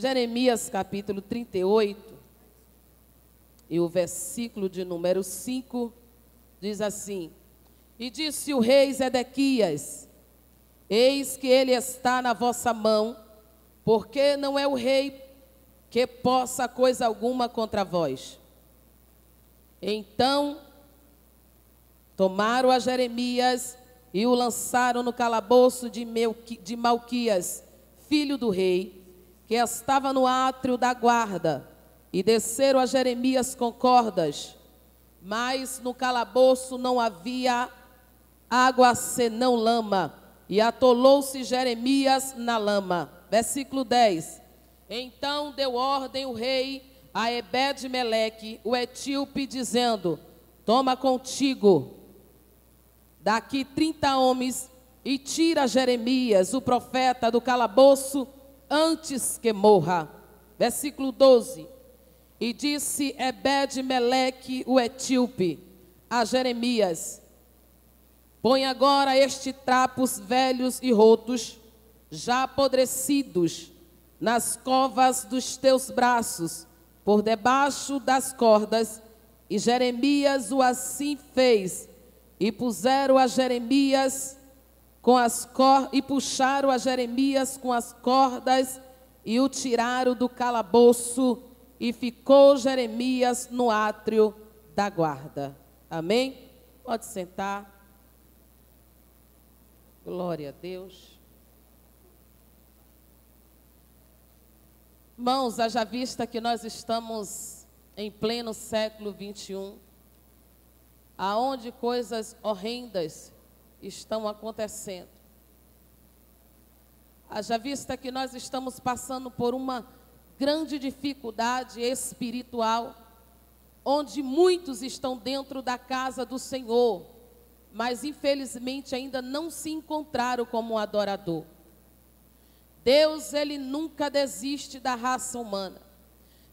Jeremias capítulo 38, e o versículo de número 5, diz assim: E disse o rei Zedequias: Eis que ele está na vossa mão, porque não é o rei que possa coisa alguma contra vós. Então tomaram a Jeremias e o lançaram no calabouço de Malquias, filho do rei, que estava no átrio da guarda, e desceram a Jeremias com cordas, mas no calabouço não havia água senão lama, e atolou-se Jeremias na lama. Versículo 10. Então deu ordem o rei a Ebed-Meleque, o etíope, dizendo: Toma contigo daqui 30 homens e tira Jeremias, o profeta, do calabouço antes que morra. Versículo 12. E disse Ebed-Meleque, o etíope, a Jeremias: Põe agora estes trapos velhos e rotos, já apodrecidos, nas covas dos teus braços, por debaixo das cordas. E Jeremias o assim fez, e puseram a Jeremias e puxaram a Jeremias com as cordas, e o tiraram do calabouço, e ficou Jeremias no átrio da guarda. Amém? Pode sentar. Glória a Deus. Irmãos, haja vista que nós estamos em pleno século 21, aonde coisas horrendas estão acontecendo. Haja vista que nós estamos passando por uma grande dificuldade espiritual, onde muitos estão dentro da casa do Senhor, mas infelizmente ainda não se encontraram como um adorador. Deus, ele nunca desiste da raça humana.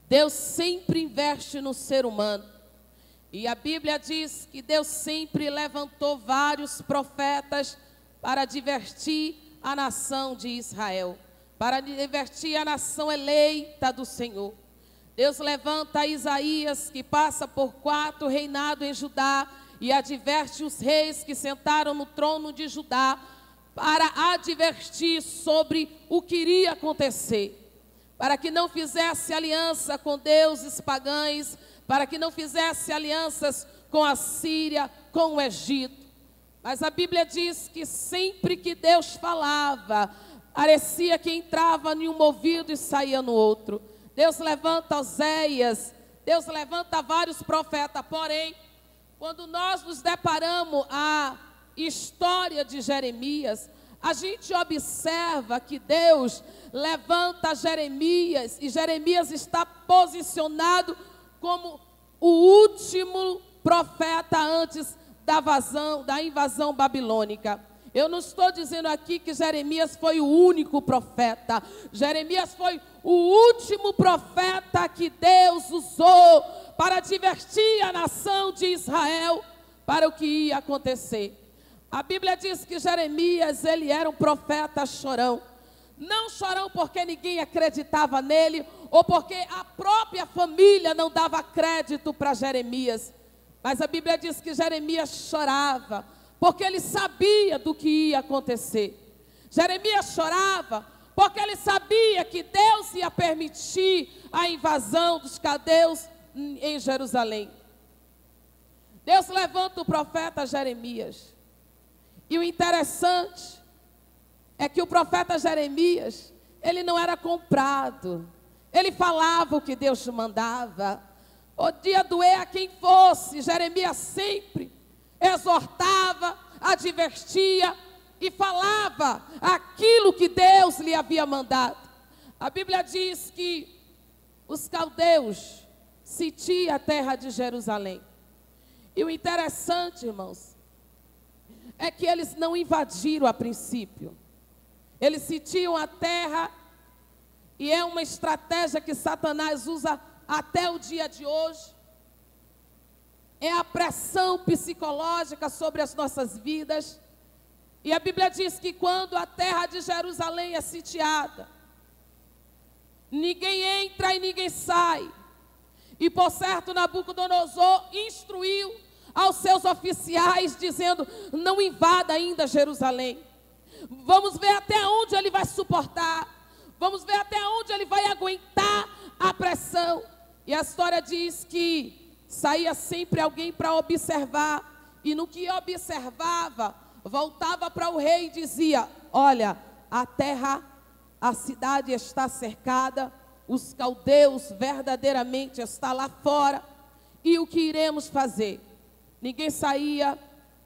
Deus sempre investe no ser humano. E a Bíblia diz que Deus sempre levantou vários profetas para divertir a nação de Israel, para divertir a nação eleita do Senhor. Deus levanta Isaías, que passa por 4 reinados em Judá, e adverte os reis que sentaram no trono de Judá, para advertir sobre o que iria acontecer, para que não fizesse aliança com deuses pagãos, para que não fizesse alianças com a Síria, com o Egito. Mas a Bíblia diz que sempre que Deus falava, parecia que entrava em um ouvido e saía no outro. Deus levanta Oséias, Deus levanta vários profetas, porém, quando nós nos deparamos a história de Jeremias, a gente observa que Deus levanta Jeremias, e Jeremias está posicionado como o último profeta antes da invasão babilônica. Eu não estou dizendo aqui que Jeremias foi o único profeta. Jeremias foi o último profeta que Deus usou para advertir a nação de Israel para o que ia acontecer. A Bíblia diz que Jeremias, ele era um profeta chorão. Não chorão porque ninguém acreditava nele, ou porque a própria família não dava crédito para Jeremias. Mas a Bíblia diz que Jeremias chorava, porque ele sabia do que ia acontecer. Jeremias chorava, porque ele sabia que Deus ia permitir a invasão dos caldeus em Jerusalém. Deus levanta o profeta Jeremias. E o interessante é que o profeta Jeremias, ele não era comprado. Ele falava o que Deus mandava. Podia doer a quem fosse, Jeremias sempre exortava, advertia e falava aquilo que Deus lhe havia mandado. A Bíblia diz que os caldeus sitiam a terra de Jerusalém. E o interessante, irmãos, é que eles não invadiram a princípio. Eles sitiam a terra, e é uma estratégia que Satanás usa até o dia de hoje. É a pressão psicológica sobre as nossas vidas. E a Bíblia diz que quando a terra de Jerusalém é sitiada, ninguém entra e ninguém sai. E por certo Nabucodonosor instruiu aos seus oficiais, dizendo: não invada ainda Jerusalém. Vamos ver até onde ele vai suportar. Vamos ver até onde ele vai aguentar a pressão. E a história diz que saía sempre alguém para observar. E no que observava, voltava para o rei e dizia: olha, a terra, a cidade está cercada, os caldeus verdadeiramente estão lá fora. E o que iremos fazer? Ninguém saía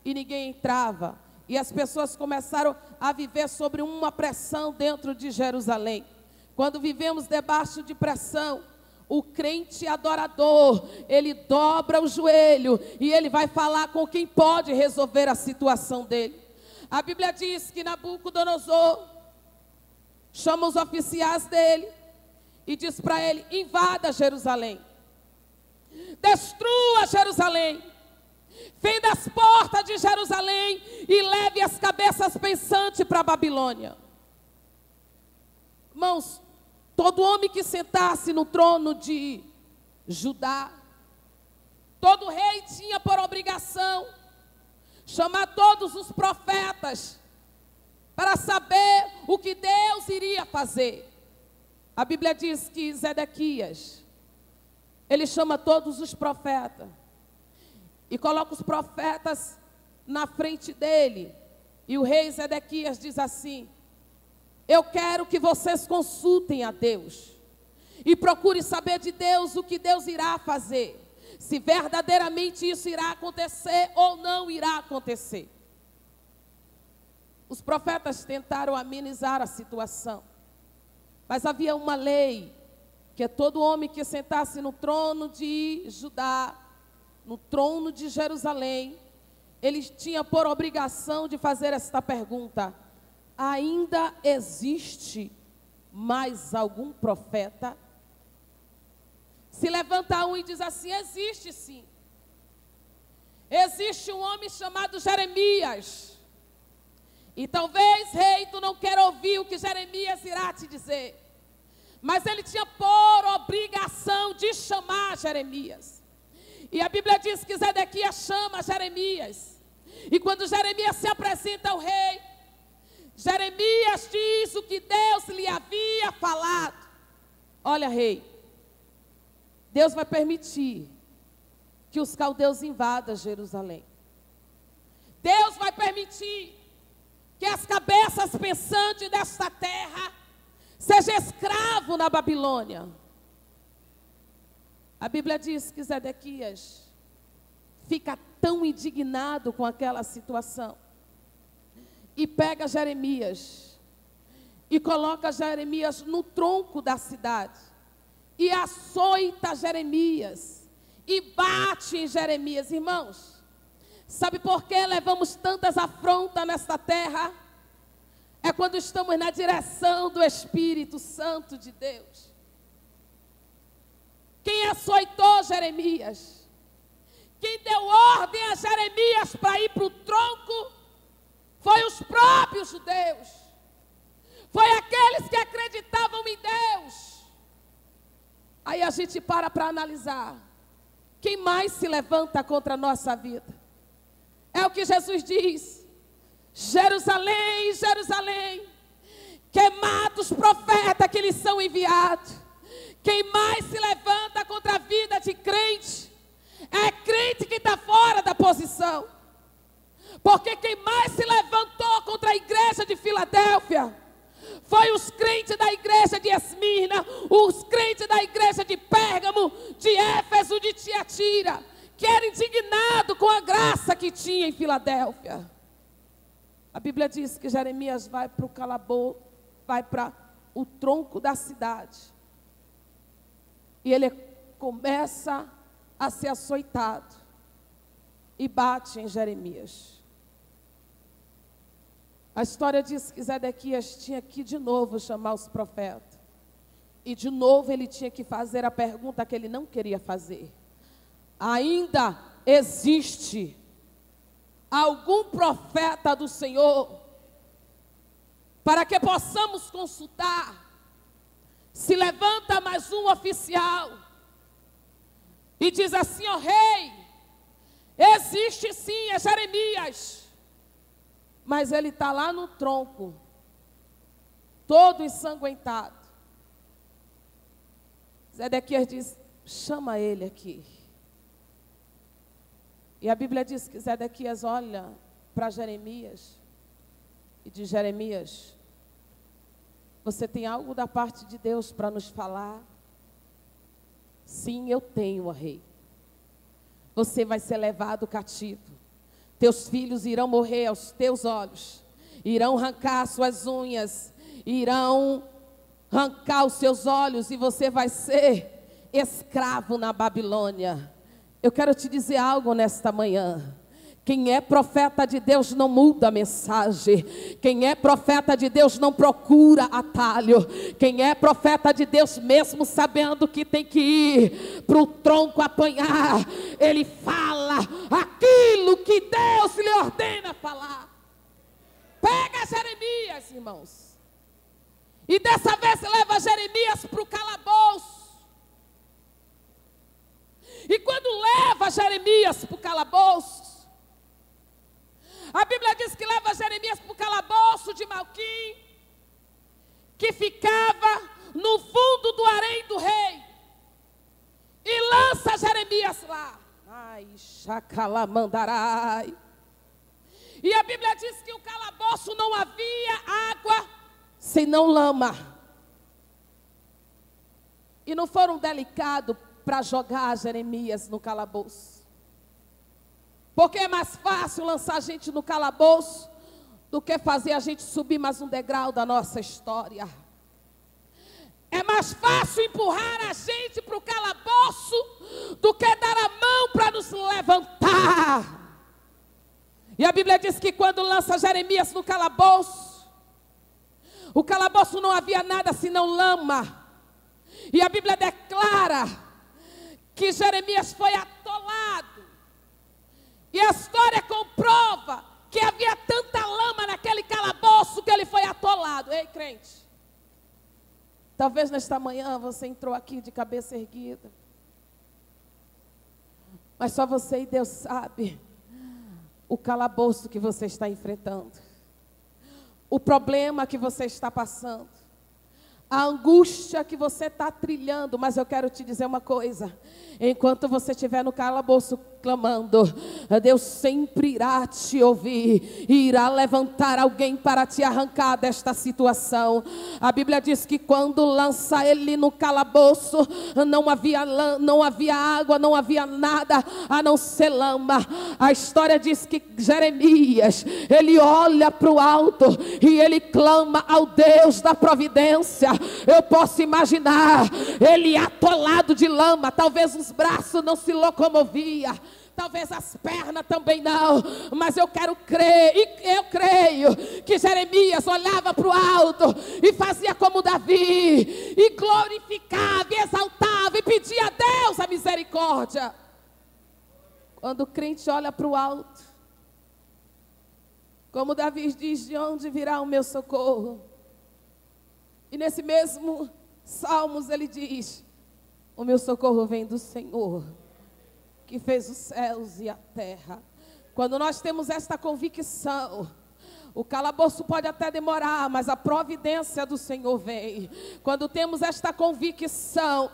e ninguém entrava. E as pessoas começaram a viver sobre uma pressão dentro de Jerusalém. Quando vivemos debaixo de pressão, o crente adorador, ele dobra o joelho e ele vai falar com quem pode resolver a situação dele. A Bíblia diz que Nabucodonosor chama os oficiais dele e diz para ele: invada Jerusalém, destrua Jerusalém, fenda as portas de Jerusalém e leve as cabeças pensantes para a Babilônia. Irmãos, todo homem que sentasse no trono de Judá, todo rei tinha por obrigação chamar todos os profetas para saber o que Deus iria fazer. A Bíblia diz que Zedequias, ele chama todos os profetas e coloca os profetas na frente dele. E o rei Zedequias diz assim: eu quero que vocês consultem a Deus e procurem saber de Deus o que Deus irá fazer, se verdadeiramente isso irá acontecer ou não irá acontecer. Os profetas tentaram amenizar a situação, mas havia uma lei, que todo homem que sentasse no trono de Judá, no trono de Jerusalém, ele tinha por obrigação de fazer esta pergunta: ainda existe mais algum profeta? Se levanta um e diz assim: existe sim. Existe um homem chamado Jeremias. E talvez, rei, tu não quer ouvir o que Jeremias irá te dizer, mas ele tinha por obrigação de chamar Jeremias. E a Bíblia diz que Zedequias chama Jeremias. E quando Jeremias se apresenta ao rei, Jeremias diz o que Deus lhe havia falado. Olha, rei, Deus vai permitir que os caldeus invadam Jerusalém. Deus vai permitir que as cabeças pensantes desta terra sejam escravos na Babilônia. A Bíblia diz que Zedequias fica tão indignado com aquela situação e pega Jeremias e coloca Jeremias no tronco da cidade e açoita Jeremias e bate em Jeremias. Irmãos, sabe por que levamos tantas afrontas nesta terra? É quando estamos na direção do Espírito Santo de Deus. Quem açoitou Jeremias? Quem deu ordem a Jeremias para ir para o tronco? Foi os próprios judeus. Foi aqueles que acreditavam em Deus. Aí a gente para analisar. Quem mais se levanta contra a nossa vida? É o que Jesus diz: Jerusalém, Jerusalém, queimado os profetas que lhes são enviados. Quem mais se levanta contra a vida de crente é crente que está fora da posição. Porque quem mais se levantou contra a igreja de Filadélfia foi os crentes da igreja de Esmirna, os crentes da igreja de Pérgamo, de Éfeso, de Tiatira, que era indignado com a graça que tinha em Filadélfia. A Bíblia diz que Jeremias vai para o calabouço, vai para o tronco da cidade. E ele começa a ser açoitado e bate em Jeremias. A história diz que Zedequias tinha que de novo chamar os profetas. E de novo ele tinha que fazer a pergunta que ele não queria fazer: ainda existe algum profeta do Senhor para que possamos consultar? Se levanta mais um oficial e diz assim: ó rei, existe sim, é Jeremias, mas ele está lá no tronco, todo ensanguentado. Zedequias diz: chama ele aqui. E a Bíblia diz que Zedequias olha para Jeremias e diz: Jeremias, você tem algo da parte de Deus para nos falar? Sim, eu tenho, ó rei. Você vai ser levado cativo. Teus filhos irão morrer aos teus olhos. Irão arrancar suas unhas. Irão arrancar os seus olhos e você vai ser escravo na Babilônia. Eu quero te dizer algo nesta manhã. Quem é profeta de Deus não muda a mensagem. Quem é profeta de Deus não procura atalho. Quem é profeta de Deus, mesmo sabendo que tem que ir para o tronco apanhar, ele fala aquilo que Deus lhe ordena falar. Pega Jeremias, irmãos, e dessa vez leva Jeremias para o calabouço. E quando leva Jeremias para o calabouço, a Bíblia diz que leva Jeremias para o calabouço de Malquim, que ficava no fundo do harém do rei, e lança Jeremias lá. Ai, chacalamandarai. E a Bíblia diz que o calabouço não havia água, senão lama. E não foram delicados para jogar Jeremias no calabouço. Porque é mais fácil lançar a gente no calabouço do que fazer a gente subir mais um degrau da nossa história. É mais fácil empurrar a gente para o calabouço do que dar a mão para nos levantar. E a Bíblia diz que quando lança Jeremias no calabouço, o calabouço não havia nada senão lama. E a Bíblia declara que Jeremias foi atolado. E a história comprova que havia tanta lama naquele calabouço que ele foi atolado. Ei, crente, talvez nesta manhã você entrou aqui de cabeça erguida, mas só você e Deus sabe o calabouço que você está enfrentando, o problema que você está passando, a angústia que você está trilhando. Mas eu quero te dizer uma coisa: enquanto você estiver no calabouço clamando, Deus sempre irá te ouvir e irá levantar alguém para te arrancar desta situação. A Bíblia diz que quando lança ele no calabouço, não havia água, não havia nada a não ser lama. A história diz que Jeremias, ele olha para o alto e ele clama ao Deus da providência. Eu posso imaginar ele atolado de lama, talvez os braços não se locomoviam, talvez as pernas também não, mas eu quero crer, e eu creio que Jeremias olhava para o alto e fazia como Davi, e glorificava, e exaltava, e pedia a Deus a misericórdia. Quando o crente olha para o alto, como Davi diz: de onde virá o meu socorro? E nesse mesmo Salmos ele diz: o meu socorro vem do Senhor, que fez os céus e a terra. Quando nós temos esta convicção, o calabouço pode até demorar, mas a providência do Senhor vem. Quando temos esta convicção,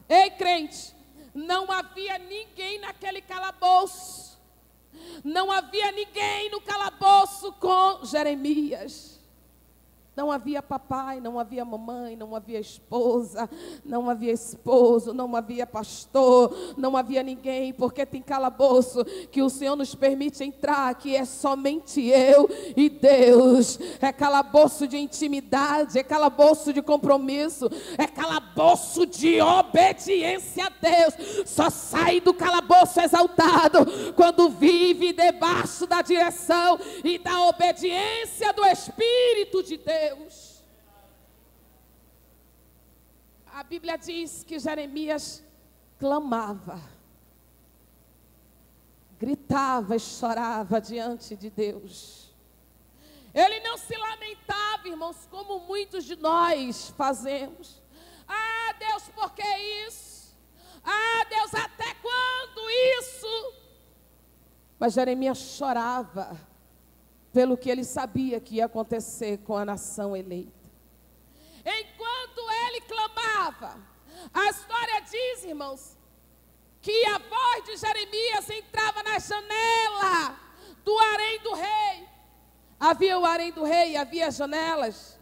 ei crente, não havia ninguém naquele calabouço, não havia ninguém no calabouço com Jeremias. Não havia papai, não havia mamãe, não havia esposa, não havia esposo, não havia pastor, não havia ninguém, porque tem calabouço que o Senhor nos permite entrar, que é somente eu e Deus. É calabouço de intimidade, é calabouço de compromisso, é calabouço de obediência a Deus. Só sai do calabouço exaltado quando vive debaixo da direção e da obediência do Espírito de Deus. A Bíblia diz que Jeremias clamava, gritava e chorava diante de Deus. Ele não se lamentava, irmãos, como muitos de nós fazemos. Deus, por que isso? Ah, Deus, até quando isso? Mas Jeremias chorava pelo que ele sabia que ia acontecer com a nação eleita. Enquanto ele clamava, a história diz, irmãos, que a voz de Jeremias entrava na janela do harém do rei. Havia o harém do rei, havia janelas,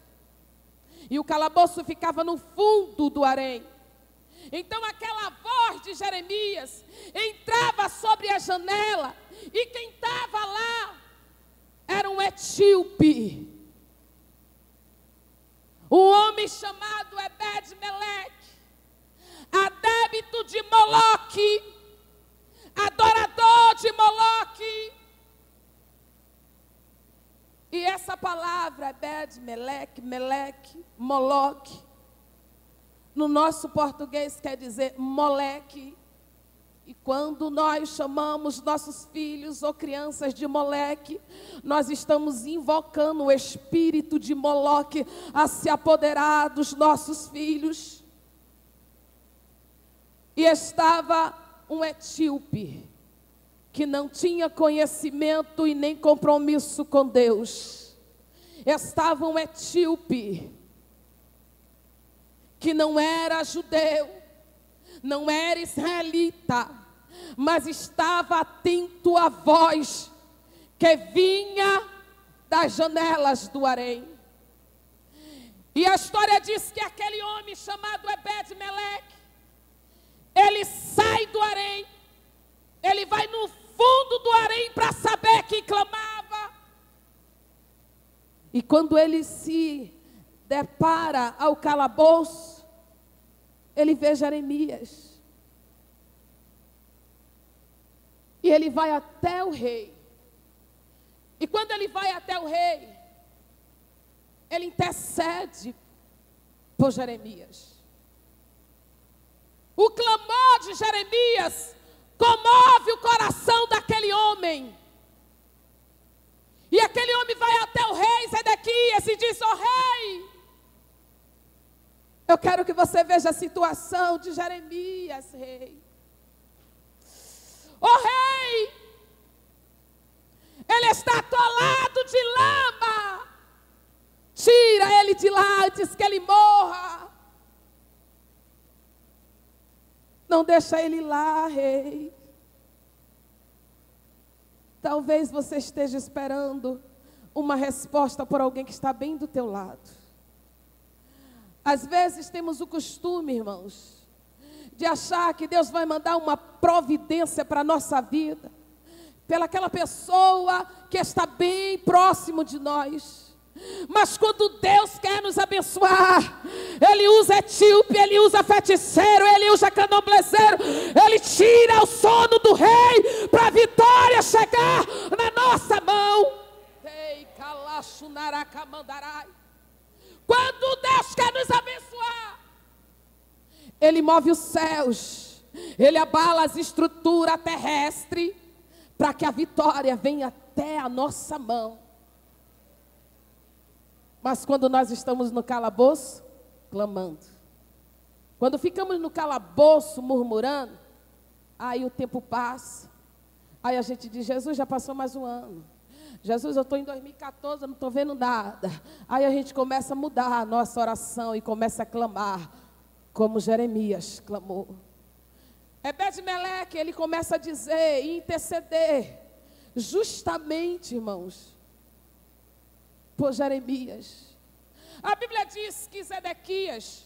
e o calabouço ficava no fundo do harém. Então aquela voz de Jeremias entrava sobre a janela, e quem estava lá era um etíope, um homem chamado Ebed-Meleque, adébito de Moloque, adorador de Moloque. E essa palavra, Ebed-Meleque, Meleque, Moloque, no nosso português quer dizer moleque. E quando nós chamamos nossos filhos ou crianças de moleque, nós estamos invocando o espírito de Moloque a se apoderar dos nossos filhos. E estava um etíope, que não tinha conhecimento e nem compromisso com Deus. Estava um etíope, que não era judeu, não era israelita, mas estava atento à voz que vinha das janelas do harém. E a história diz que aquele homem chamado Ebed-Meleque, ele sai do harém, ele vai no fundo do harém para saber quem clamava. E quando ele se depara ao calabouço, ele vê Jeremias. E ele vai até o rei. E quando ele vai até o rei, ele intercede por Jeremias. O clamor de Jeremias comove o coração daquele homem. E aquele homem vai até o rei Zedequias e diz: ó rei, eu quero que você veja a situação de Jeremias, rei. Ó rei, ele está atolado de lama. Tira ele de lá antes que ele morra. Não deixa ele lá, rei. Talvez você esteja esperando uma resposta por alguém que está bem do teu lado. Às vezes temos o costume, irmãos, de achar que Deus vai mandar uma providência para a nossa vida, pelaquela pessoa que está bem próximo de nós. Mas quando Deus quer nos abençoar, Ele usa etíope, Ele usa feiticeiro, Ele usa candomblezeiro, Ele tira o sono do rei para a vitória chegar na nossa mão. Quando Deus quer nos abençoar, Ele move os céus, Ele abala as estruturas terrestres, para que a vitória venha até a nossa mão. Mas quando nós estamos no calabouço, clamando, quando ficamos no calabouço murmurando, aí o tempo passa, aí a gente diz: Jesus, já passou mais um ano. Jesus, eu estou em 2014, eu não estou vendo nada. Aí a gente começa a mudar a nossa oração e começa a clamar, como Jeremias clamou. Ebed-Meleque, ele começa a dizer e interceder, justamente, irmãos, por Jeremias. A Bíblia diz que Zedequias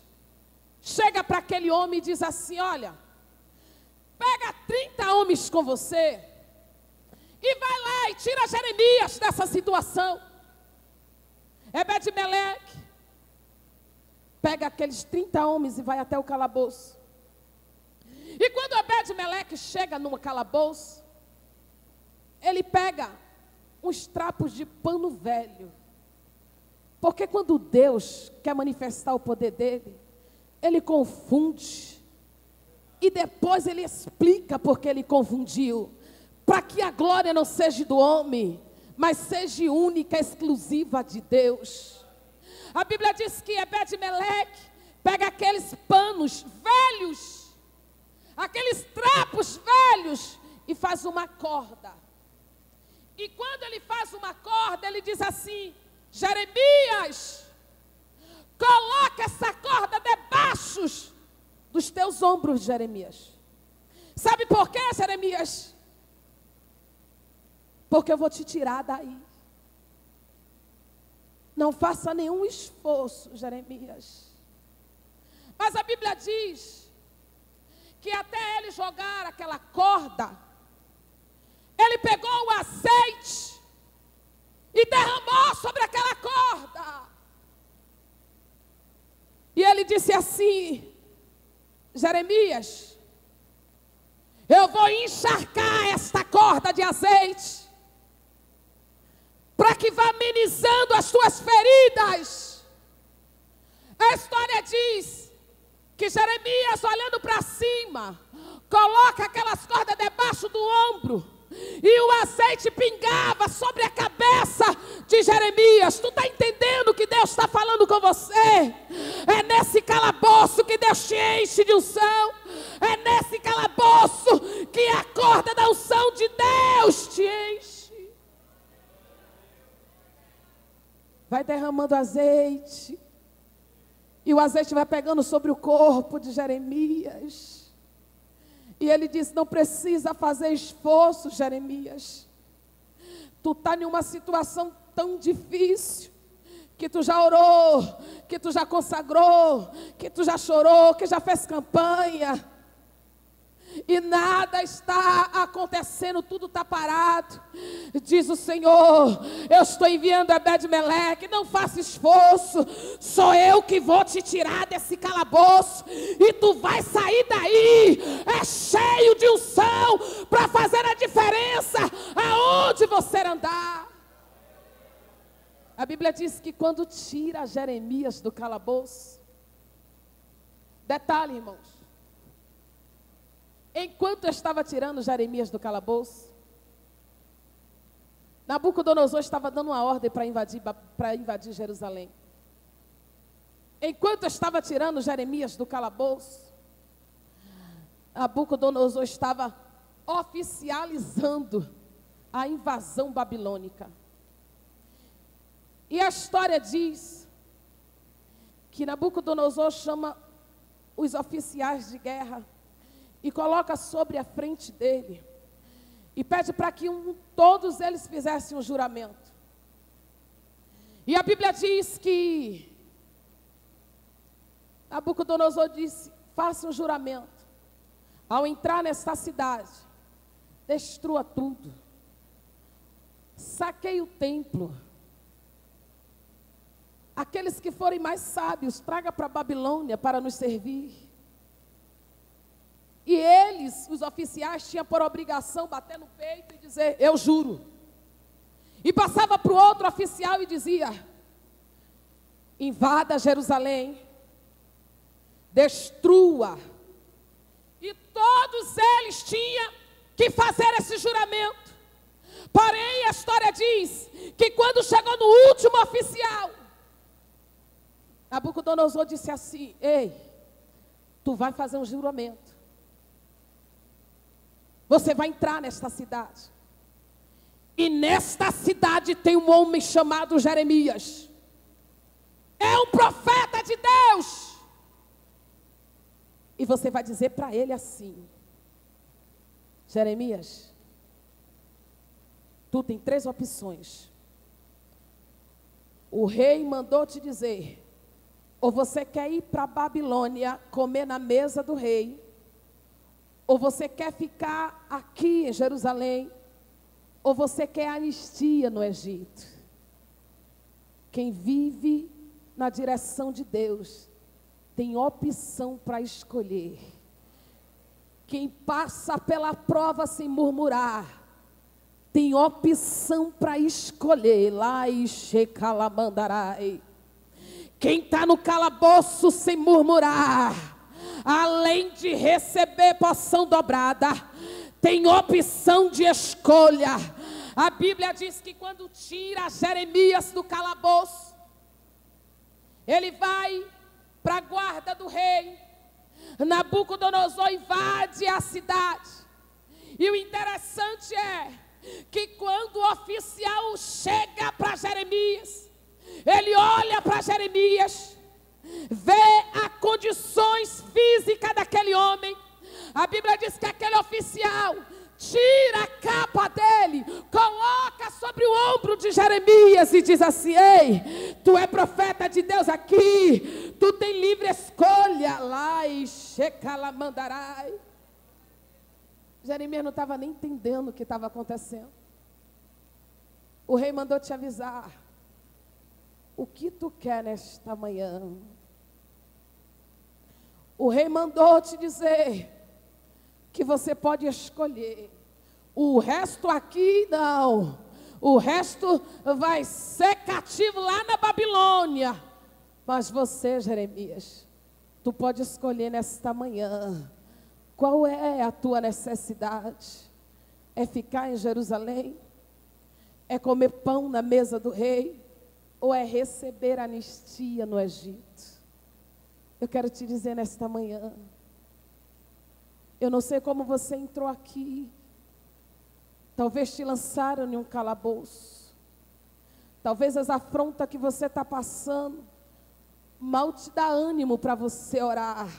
chega para aquele homem e diz assim: olha, pega 30 homens com você e vai lá e tira Jeremias dessa situação. Ebed-Meleque pega aqueles 30 homens e vai até o calabouço. E quando Ebed-Meleque chega no calabouço, ele pega uns trapos de pano velho. Porque quando Deus quer manifestar o poder dele, Ele confunde. E depois Ele explica porque Ele confundiu. Para que a glória não seja do homem, mas seja única, exclusiva de Deus. A Bíblia diz que Ebed-Meleque pega aqueles panos velhos, aqueles trapos velhos, e faz uma corda. E quando ele faz uma corda, ele diz assim: Jeremias, coloca essa corda debaixo dos teus ombros, Jeremias. Sabe por quê, Jeremias? Porque eu vou te tirar daí. Não faça nenhum esforço, Jeremias. Mas a Bíblia diz que até ele jogar aquela corda, ele pegou o azeite e derramou sobre aquela corda. E ele disse assim: Jeremias, eu vou encharcar esta corda de azeite, para que vá amenizando as tuas feridas. A história diz que Jeremias, olhando para cima, coloca aquelas cordas debaixo do ombro, e o azeite pingava sobre a cabeça de Jeremias. Tu está entendendo que Deus está falando com você? É nesse calabouço que Deus te enche de unção. É nesse calabouço que a corda da unção de Deus te enche. Vai derramando azeite, e o azeite vai pegando sobre o corpo de Jeremias. E ele diz: não precisa fazer esforço, Jeremias. Tu está em uma situação tão difícil, que tu já orou, que tu já consagrou, que tu já chorou, que já fez campanha, e nada está acontecendo, tudo está parado. Diz o Senhor: eu estou enviando Ebed-Meleque, não faça esforço, sou eu que vou te tirar desse calabouço, e tu vai sair daí, cheio de unção, para fazer a diferença aonde você andar. A Bíblia diz que quando tira Jeremias do calabouço, detalhe, irmãos, enquanto eu estava tirando Jeremias do calabouço, Nabucodonosor estava dando uma ordem para invadir Jerusalém. Enquanto eu estava tirando Jeremias do calabouço, Nabucodonosor estava oficializando a invasão babilônica. E a história diz que Nabucodonosor chama os oficiais de guerra e coloca sobre a frente dele, e pede para que todos eles fizessem um juramento. E a Bíblia diz que Nabucodonosor disse: faça um juramento, ao entrar nesta cidade, destrua tudo, saqueie o templo, aqueles que forem mais sábios, traga para a Babilônia para nos servir. E eles, os oficiais, tinham por obrigação bater no peito e dizer: eu juro. E passava para o outro oficial e dizia: invada Jerusalém, destrua. E todos eles tinham que fazer esse juramento. Porém, a história diz que quando chegou no último oficial, Nabucodonosor disse assim: ei, tu vai fazer um juramento. Você vai entrar nesta cidade, e nesta cidade tem um homem chamado Jeremias. É um profeta de Deus. E você vai dizer para ele assim: Jeremias, tu tem 3 opções. O rei mandou te dizer: ou você quer ir para a Babilônia comer na mesa do rei, ou você quer ficar aqui em Jerusalém, ou você quer anistia no Egito. Quem vive na direção de Deus tem opção para escolher. Quem passa pela prova sem murmurar tem opção para escolher. Lá e Shekalamandarai. Quem está no calabouço sem murmurar, além de receber porção dobrada, tem opção de escolha. A Bíblia diz que quando tira Jeremias do calabouço, ele vai para a guarda do rei. Nabucodonosor invade a cidade. E o interessante é que quando o oficial chega para Jeremias, ele olha para Jeremias, vê as condições físicas daquele homem. A Bíblia diz que aquele oficial tira a capa dele, coloca sobre o ombro de Jeremias e diz assim: ei, tu é profeta de Deus aqui, tu tem livre escolha. Lá e Shekalamandarai. Jeremias não estava nem entendendo o que estava acontecendo. O rei mandou te avisar: o que tu quer nesta manhã? O rei mandou te dizer que você pode escolher. O resto aqui não. O resto vai ser cativo lá na Babilônia. Mas você, Jeremias, tu pode escolher nesta manhã. Qual é a tua necessidade? É ficar em Jerusalém? É comer pão na mesa do rei? Ou é receber anistia no Egito? Eu quero te dizer nesta manhã, eu não sei como você entrou aqui. Talvez te lançaram em um calabouço. Talvez as afrontas que você está passando mal te dá ânimo para você orar.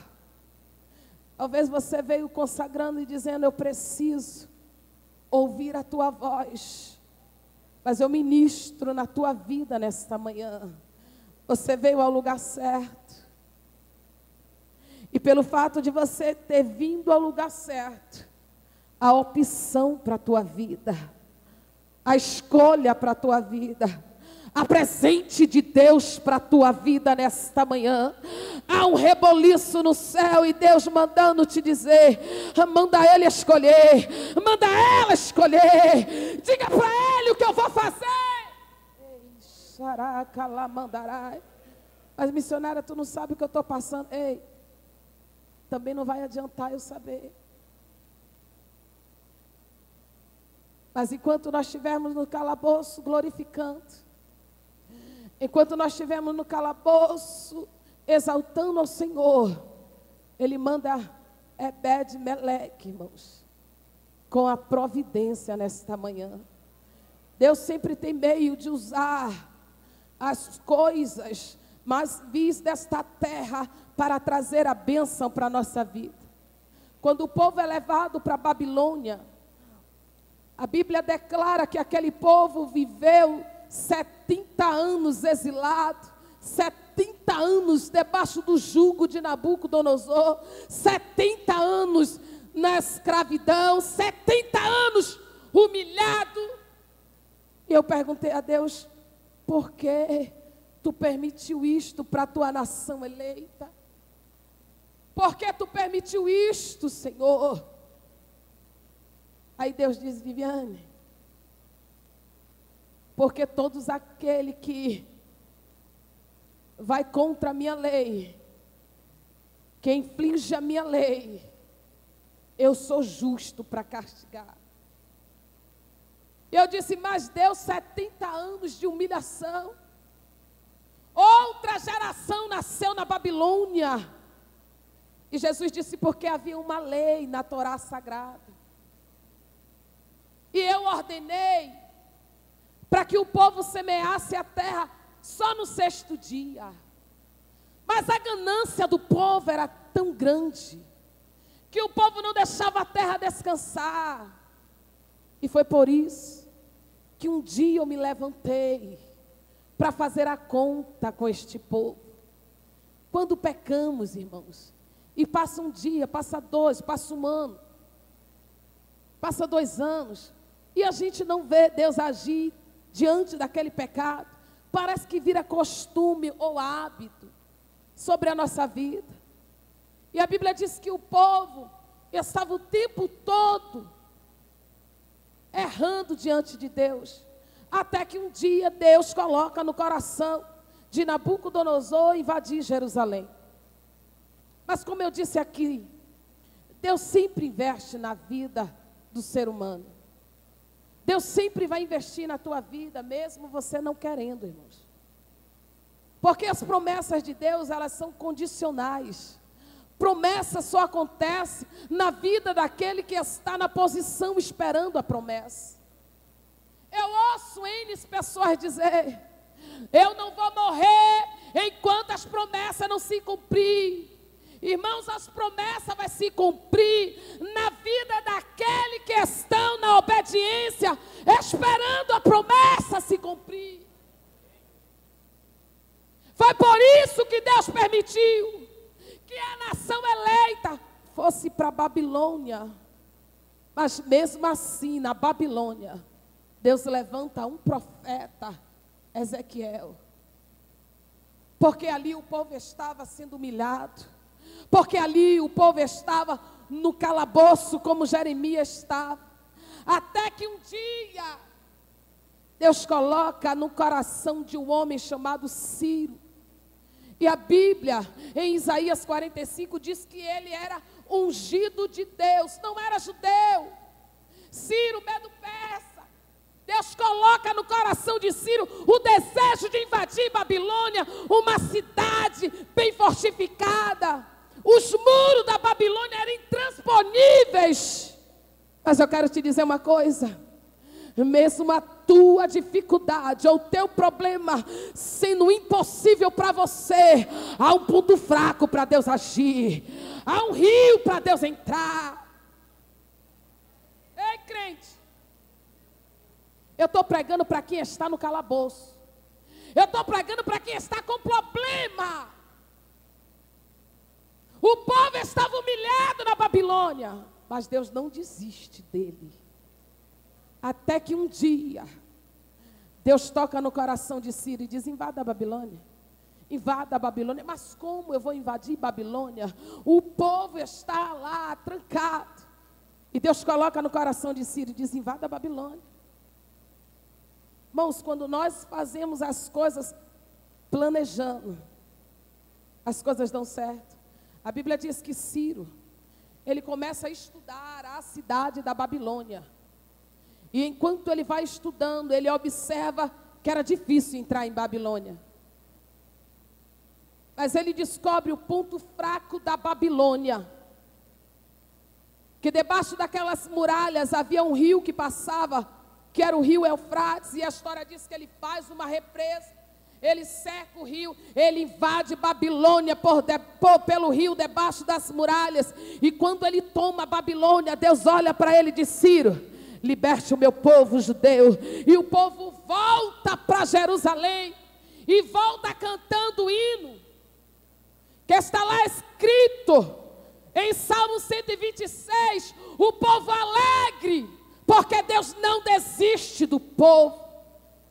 Talvez você veio consagrando e dizendo: eu preciso ouvir a tua voz. Mas eu ministro na tua vida nesta manhã. Você veio ao lugar certo. E pelo fato de você ter vindo ao lugar certo, a opção para a tua vida, a escolha para a tua vida, a presente de Deus para a tua vida nesta manhã, há um reboliço no céu e Deus mandando te dizer: manda ele escolher, manda ela escolher, diga para ele o que eu vou fazer. Ei, xaraca lá mandarai. Mas missionária, tu não sabe o que eu estou passando. Ei, também não vai adiantar eu saber. Mas enquanto nós estivermos no calabouço glorificando, enquanto nós estivermos no calabouço exaltando ao Senhor, Ele manda Ebed-Meleque, irmãos, com a providência nesta manhã. Deus sempre tem meio de usar as coisas mais vis desta terra para trazer a bênção para a nossa vida. Quando o povo é levado para a Babilônia, a Bíblia declara que aquele povo viveu 70 anos exilado, 70 anos debaixo do jugo de Nabucodonosor, 70 anos na escravidão, 70 anos humilhado. E eu perguntei a Deus: por que tu permitiu isto para a tua nação eleita? Por que tu permitiu isto, Senhor? Aí Deus diz: Viviane, porque todos aquele que vai contra a minha lei, que inflige a minha lei, eu sou justo para castigar. Eu disse: mas Deus, 70 anos de humilhação, outra geração nasceu na Babilônia. E Jesus disse: porque havia uma lei na Torá sagrada. E eu ordenei para que o povo semeasse a terra só no 6º dia. Mas a ganância do povo era tão grande que o povo não deixava a terra descansar. E foi por isso que um dia eu me levantei para fazer a conta com este povo. Quando pecamos, irmãos, e passa um dia, passa 2, passa um ano, passa 2 anos, e a gente não vê Deus agir diante daquele pecado, parece que vira costume ou hábito sobre a nossa vida. E a Bíblia diz que o povo estava o tempo todo errando diante de Deus, até que um dia Deus coloca no coração de Nabucodonosor invadir Jerusalém. Mas como eu disse aqui, Deus sempre investe na vida do ser humano. Deus sempre vai investir na tua vida, mesmo você não querendo, irmãos. Porque as promessas de Deus, elas são condicionais. Promessa só acontece na vida daquele que está na posição esperando a promessa. Eu ouço N pessoas dizer: eu não vou morrer enquanto as promessas não se cumprir. Irmãos, as promessas vão se cumprir na vida daquele que estão na obediência, esperando a promessa se cumprir. Foi por isso que Deus permitiu que a nação eleita fosse para a Babilônia. Mas mesmo assim, na Babilônia, Deus levanta um profeta, Ezequiel. Porque ali o povo estava sendo humilhado. Porque ali o povo estava no calabouço, como Jeremias estava. Até que um dia, Deus coloca no coração de um homem chamado Ciro. E a Bíblia, em Isaías 45, diz que ele era ungido de Deus, não era judeu. Ciro, Medo-Persa. Deus coloca no coração de Ciro o desejo de invadir Babilônia, uma cidade bem fortificada. Os muros da Babilônia eram intransponíveis. Mas eu quero te dizer uma coisa: mesmo a tua dificuldade ou o teu problema sendo impossível para você, há um ponto fraco para Deus agir, há um rio para Deus entrar. Ei, crente, eu estou pregando para quem está no calabouço, eu estou pregando para quem está com problema. O povo estava humilhado na Babilônia, mas Deus não desiste dele. Até que um dia, Deus toca no coração de Ciro e diz: invada a Babilônia. Invada a Babilônia. Mas como eu vou invadir Babilônia? O povo está lá, trancado. E Deus coloca no coração de Ciro e diz: invada a Babilônia. Irmãos, quando nós fazemos as coisas planejando, as coisas dão certo. A Bíblia diz que Ciro, ele começa a estudar a cidade da Babilônia. E enquanto ele vai estudando, ele observa que era difícil entrar em Babilônia. Mas ele descobre o ponto fraco da Babilônia. Que debaixo daquelas muralhas havia um rio que passava, que era o rio Eufrates. E a história diz que ele faz uma represa, ele cerca o rio, ele invade Babilônia pelo rio, debaixo das muralhas. E quando ele toma Babilônia, Deus olha para ele e diz: Ciro, liberte o meu povo judeu. E o povo volta para Jerusalém e volta cantando o hino que está lá escrito em Salmo 126, o povo alegre, porque Deus não desiste do povo.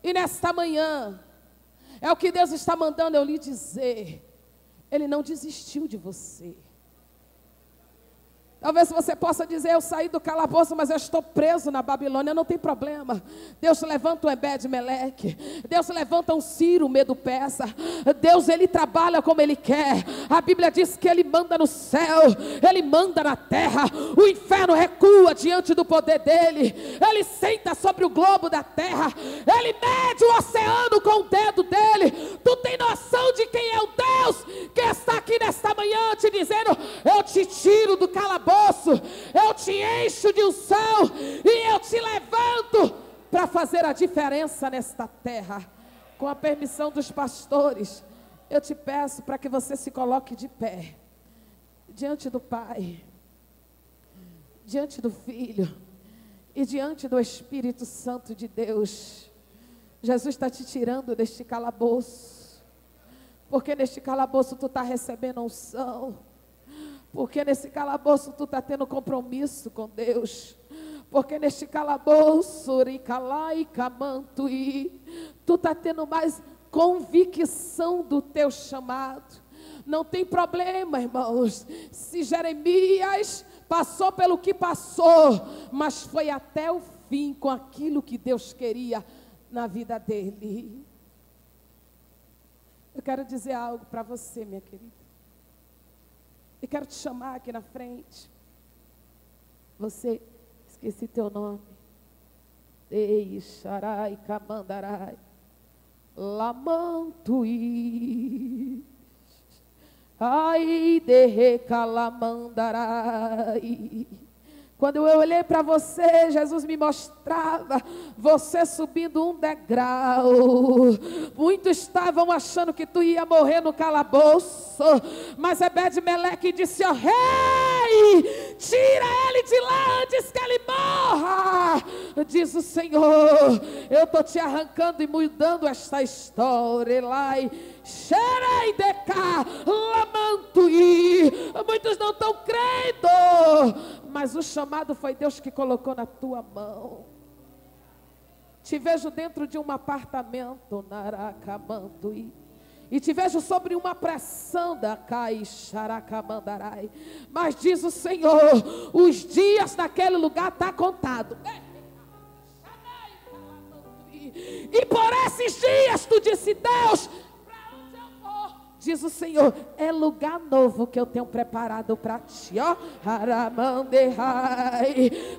E nesta manhã, é o que Deus está mandando eu lhe dizer: Ele não desistiu de você. Talvez você possa dizer: eu saí do calabouço, mas eu estou preso na Babilônia. Não tem problema. Deus levanta um Ebed-Meleque. Deus levanta um Ciro, Medo-Persa. Deus, Ele trabalha como Ele quer. A Bíblia diz que Ele manda no céu, Ele manda na terra. O inferno recua diante do poder dEle. Ele senta sobre o globo da terra. Ele mede o oceano com o dedo dEle. Tu tem noção de quem é o Deus que está aqui nesta manhã te dizendo: eu te tiro do calabouço, eu te encho de unção e eu te levanto para fazer a diferença nesta terra. Com a permissão dos pastores, eu te peço para que você se coloque de pé diante do Pai, diante do Filho e diante do Espírito Santo de Deus. Jesus está te tirando deste calabouço, porque neste calabouço tu está recebendo unção. Porque nesse calabouço tu está tendo compromisso com Deus. Porque neste calabouço, tu está tendo mais convicção do teu chamado. Não tem problema, irmãos, se Jeremias passou pelo que passou, mas foi até o fim com aquilo que Deus queria na vida dele. Eu quero dizer algo para você, minha querida. Eu quero te chamar aqui na frente. Você, esqueci teu nome. Ei, xarai, camandarai. lamantui. Ai, derrecalamandarai. Quando eu olhei para você, Jesus me mostrava você subindo um degrau. Muitos estavam achando que tu ia morrer no calabouço, mas Ebed-Meleque disse: ó rei, tira ele de lá antes que ele morra. Diz o Senhor: eu estou te arrancando e mudando esta história. Elai, xerei de cá, lamantui. Muitos não estão crendo, mas o chamado foi Deus que colocou na tua mão. Te vejo dentro de um apartamento, Naracamandui, e te vejo sobre uma pressão da Caixaracamandarai. Mas diz o Senhor: os dias naquele lugar estão contados. E por esses dias tu disse: Deus, diz o Senhor, é lugar novo que eu tenho preparado para ti, ó.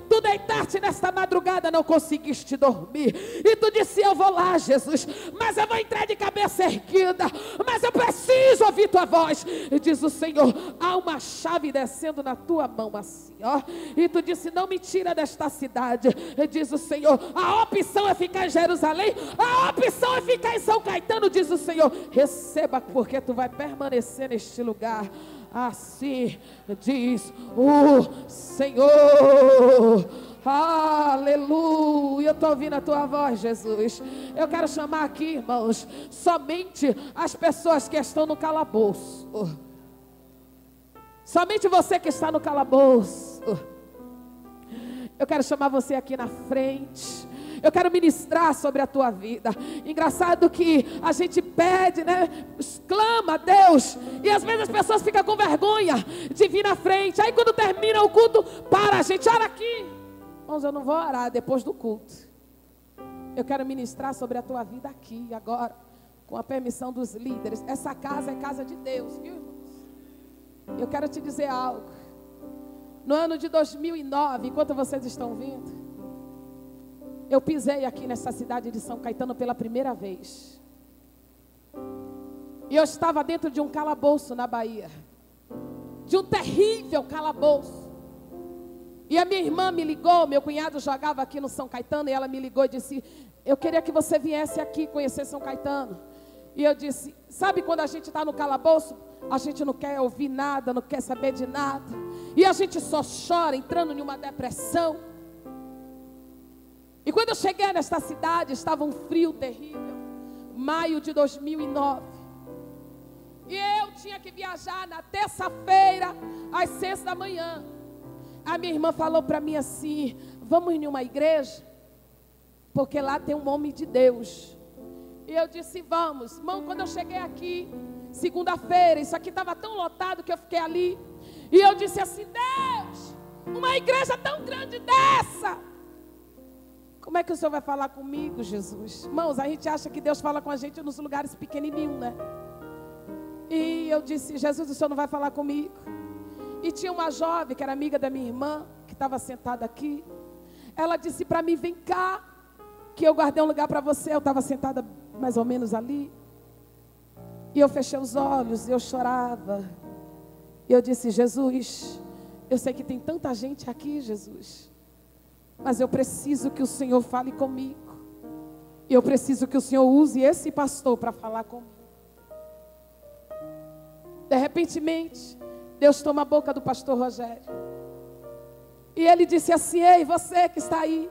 Tu deitaste nesta madrugada, não conseguiste dormir, e tu disse: eu vou lá, Jesus, mas eu vou entrar de cabeça erguida, mas eu preciso ouvir tua voz. E diz o Senhor: há uma chave descendo na tua mão assim, ó. E tu disse: não me tira desta cidade. E diz o Senhor: a opção é ficar em Jerusalém, a opção é ficar em São Caetano. Diz o Senhor: receba, porque tu vai permanecer neste lugar. Assim diz o Senhor. Aleluia. Eu estou ouvindo a tua voz, Jesus. Eu quero chamar aqui, irmãos, somente as pessoas que estão no calabouço. Somente você que está no calabouço. Eu quero chamar você aqui na frente. Eu quero ministrar sobre a tua vida. Engraçado que a gente pede, né? Clama a Deus. E às vezes as pessoas ficam com vergonha de vir na frente. Aí quando termina o culto, para, a gente ora aqui. Irmãos, eu não vou orar depois do culto. Eu quero ministrar sobre a tua vida aqui, agora, com a permissão dos líderes. Essa casa é casa de Deus, viu, irmãos? Eu quero te dizer algo. No ano de 2009, enquanto vocês estão vindo, eu pisei aqui nessa cidade de São Caetano pela primeira vez. E eu estava dentro de um calabouço na Bahia. De um terrível calabouço. E a minha irmã me ligou, meu cunhado jogava aqui no São Caetano, e ela me ligou e disse: eu queria que você viesse aqui conhecer São Caetano. E eu disse: sabe quando a gente está no calabouço, a gente não quer ouvir nada, não quer saber de nada. E a gente só chora, entrando em uma depressão. E quando eu cheguei nesta cidade, estava um frio terrível. Maio de 2009. E eu tinha que viajar na terça-feira, às 6 da manhã. A minha irmã falou para mim assim: vamos em uma igreja, porque lá tem um homem de Deus. E eu disse: vamos. Irmão, quando eu cheguei aqui, segunda-feira, isso aqui estava tão lotado que eu fiquei ali. E eu disse assim: Deus, uma igreja tão grande dessa, como é que o Senhor vai falar comigo, Jesus? Irmãos, a gente acha que Deus fala com a gente nos lugares pequenininhos, né? E eu disse: Jesus, o Senhor não vai falar comigo? E tinha uma jovem que era amiga da minha irmã, que estava sentada aqui. Ela disse para mim: vem cá, que eu guardei um lugar para você. Eu estava sentada mais ou menos ali. E eu fechei os olhos e eu chorava. E eu disse: Jesus, eu sei que tem tanta gente aqui, Jesus, mas eu preciso que o Senhor fale comigo. Eu preciso que o Senhor use esse pastor para falar comigo. De repente, Deus toma a boca do pastor Rogério. E ele disse assim: ei, você que está aí,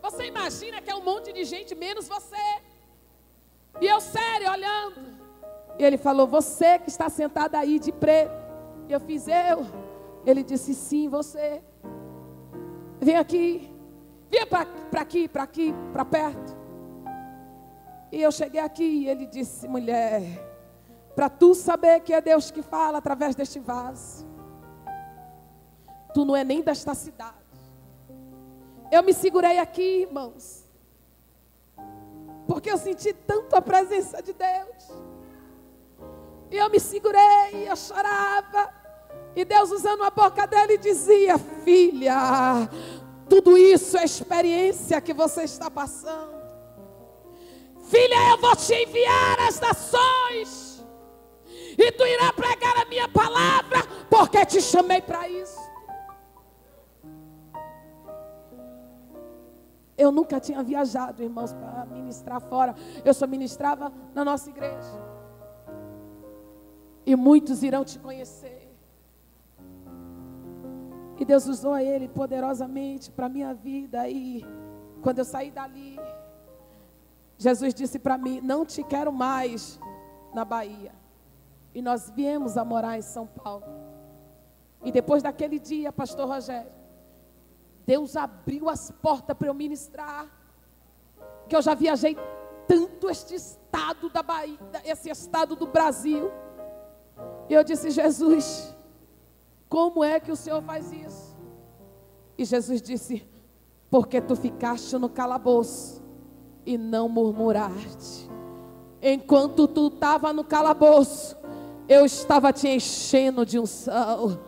você imagina que é um monte de gente menos você? E eu sério, olhando. E ele falou: você que está sentada aí de preto. E eu fiz: eu. Ele disse: sim, você. Vem aqui. Vinha para aqui, para perto. E eu cheguei aqui e ele disse: mulher, para tu saber que é Deus que fala através deste vaso, tu não é nem desta cidade. Eu me segurei aqui, irmãos, porque eu senti tanto a presença de Deus. E eu me segurei, eu chorava. E Deus, usando a boca dele, dizia: filha, tudo isso é experiência que você está passando. Filha, eu vou te enviar às nações, e tu irás pregar a minha palavra, porque te chamei para isso. Eu nunca tinha viajado, irmãos, para ministrar fora. Eu só ministrava na nossa igreja. E muitos irão te conhecer. E Deus usou ele poderosamente para a minha vida. E quando eu saí dali, Jesus disse para mim: não te quero mais na Bahia. E nós viemos a morar em São Paulo. E depois daquele dia, pastor Rogério, Deus abriu as portas para eu ministrar. Que eu já viajei tanto este estado da Bahia, esse estado do Brasil. E eu disse: Jesus, como é que o Senhor faz isso? E Jesus disse: porque tu ficaste no calabouço e não murmuraste. Enquanto tu estava no calabouço, eu estava te enchendo de unção.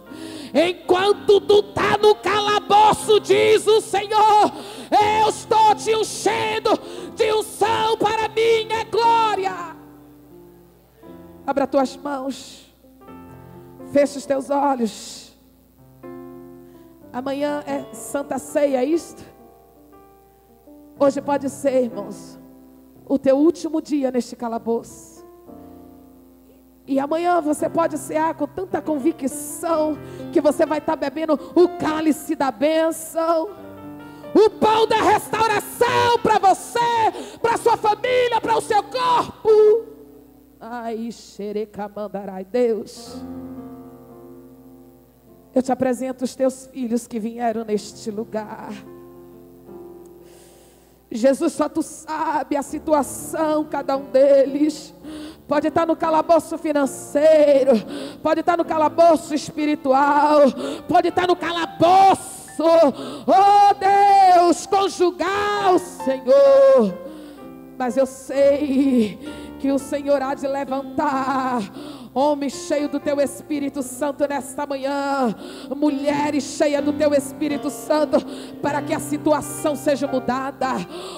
Enquanto tu está no calabouço, diz o Senhor, eu estou te enchendo de unção para a minha glória. Abra tuas mãos, fecha os teus olhos. Amanhã é Santa Ceia, é isto? Hoje pode ser, irmãos, o teu último dia neste calabouço. E amanhã você pode cear com tanta convicção que você vai estar bebendo o cálice da bênção, o pão da restauração para você, para a sua família, para o seu corpo. Ai, xerecamandarai, Deus. Eu te apresento os teus filhos que vieram neste lugar. Jesus, só tu sabe a situação, cada um deles. Pode estar no calabouço financeiro, pode estar no calabouço espiritual, pode estar no calabouço, oh Deus, conjugal, Senhor. Mas eu sei que o Senhor há de levantar homens cheios do teu Espírito Santo nesta manhã, mulheres cheias do teu Espírito Santo, para que a situação seja mudada.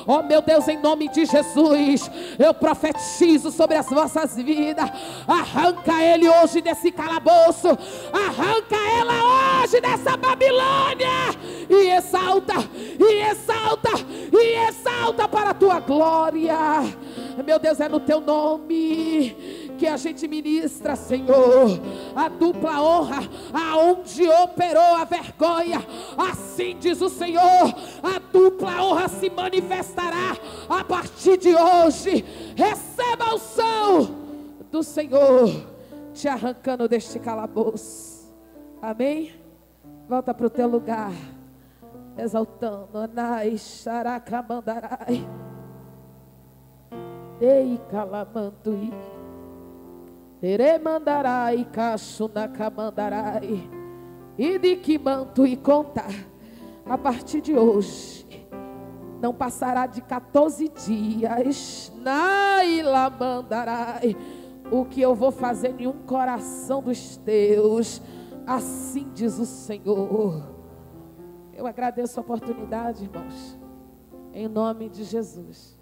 Oh meu Deus, em nome de Jesus, eu profetizo sobre as vossas vidas. Arranca ele hoje desse calabouço, arranca ela hoje dessa Babilônia, e exalta, e exalta, e exalta para a tua glória. Meu Deus, é no teu nome que a gente ministra, Senhor, a dupla honra, aonde operou a vergonha, assim diz o Senhor, a dupla honra se manifestará a partir de hoje. Receba a unção do Senhor, te arrancando deste calabouço. Amém? Volta para o teu lugar, exaltando. Anai, xaracamandarai, ei, calamandui, Eremandarai, cachunacamandarai, e de que manto e contar, a partir de hoje, não passará de 14 dias, nailamandarai, o que eu vou fazer em um coração dos teus, assim diz o Senhor. Eu agradeço a oportunidade, irmãos, em nome de Jesus.